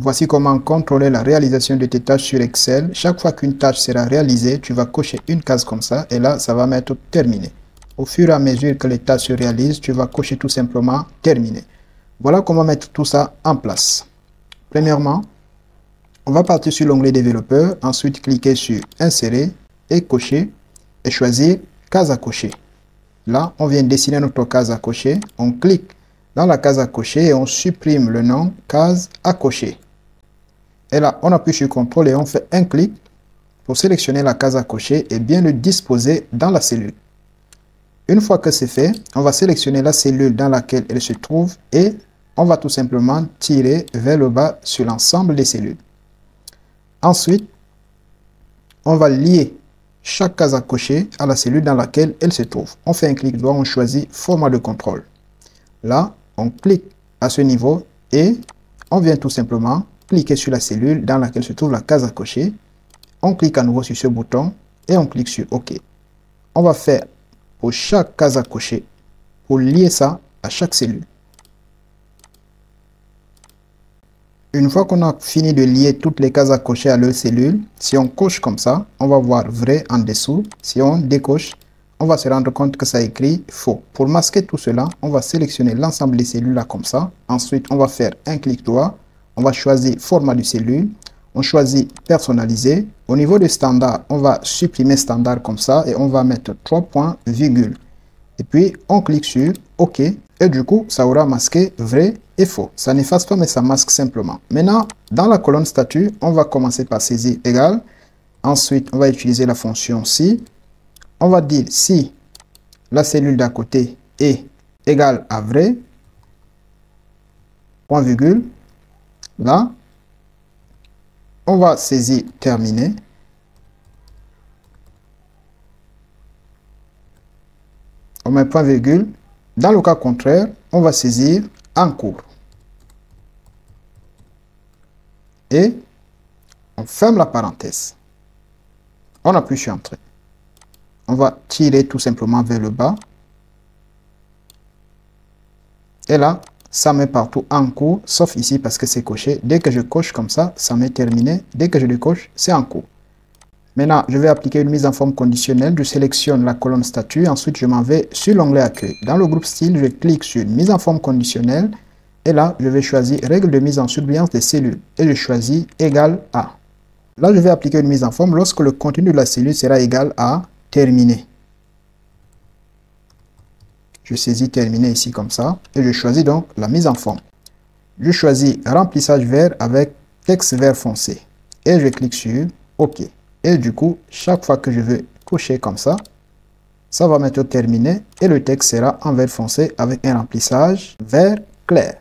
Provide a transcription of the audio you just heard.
Voici comment contrôler la réalisation de tes tâches sur Excel. Chaque fois qu'une tâche sera réalisée, tu vas cocher une case comme ça et là, ça va mettre terminé. Au fur et à mesure que les tâches se réalisent, tu vas cocher tout simplement terminé. Voilà comment mettre tout ça en place. Premièrement, on va partir sur l'onglet développeur, ensuite cliquer sur insérer et cocher et choisir case à cocher. Là, on vient dessiner notre case à cocher. On clique dans la case à cocher et on supprime le nom case à cocher. Et là, on appuie sur CTRL et on fait un clic pour sélectionner la case à cocher et bien le disposer dans la cellule. Une fois que c'est fait, on va sélectionner la cellule dans laquelle elle se trouve et on va tout simplement tirer vers le bas sur l'ensemble des cellules. Ensuite, on va lier chaque case à cocher à la cellule dans laquelle elle se trouve. On fait un clic droit, on choisit format de contrôle. Là, on clique à ce niveau et on vient tout simplement cliquer sur la cellule dans laquelle se trouve la case à cocher. On clique à nouveau sur ce bouton et on clique sur OK. On va faire pour chaque case à cocher pour lier ça à chaque cellule. Une fois qu'on a fini de lier toutes les cases à cocher à leur cellule, si on coche comme ça, on va voir vrai en dessous. Si on décoche, on va se rendre compte que ça écrit faux. Pour masquer tout cela, on va sélectionner l'ensemble des cellules là comme ça. Ensuite, on va faire un clic droit. On va choisir format de cellule. On choisit personnaliser. Au niveau de standard, on va supprimer standard comme ça et on va mettre 3 points, virgule. Et puis, on clique sur OK. Et du coup, ça aura masqué vrai et faux. Ça n'efface pas, mais ça masque simplement. Maintenant, dans la colonne statut, on va commencer par saisir égal. Ensuite, on va utiliser la fonction si. On va dire si la cellule d'à côté est égale à vrai, point virgule. Là, on va saisir terminé. On met point virgule. Dans le cas contraire, on va saisir en cours. Et on ferme la parenthèse. On appuie sur Entrée. On va tirer tout simplement vers le bas. Et là, ça met partout en cours, sauf ici parce que c'est coché. Dès que je coche comme ça, ça met terminé. Dès que je décoche, c'est en cours. Maintenant, je vais appliquer une mise en forme conditionnelle. Je sélectionne la colonne statut. Ensuite, je m'en vais sur l'onglet accueil. Dans le groupe style, je clique sur mise en forme conditionnelle. Et là, je vais choisir règle de mise en surveillance des cellules. Et je choisis égal à. Là, je vais appliquer une mise en forme lorsque le contenu de la cellule sera égal à terminé. Je saisis terminé ici comme ça. Et je choisis donc la mise en forme. Je choisis remplissage vert avec texte vert foncé. Et je clique sur OK. Et du coup, chaque fois que je veux cocher comme ça, ça va mettre terminé et le texte sera en vert foncé avec un remplissage vert clair.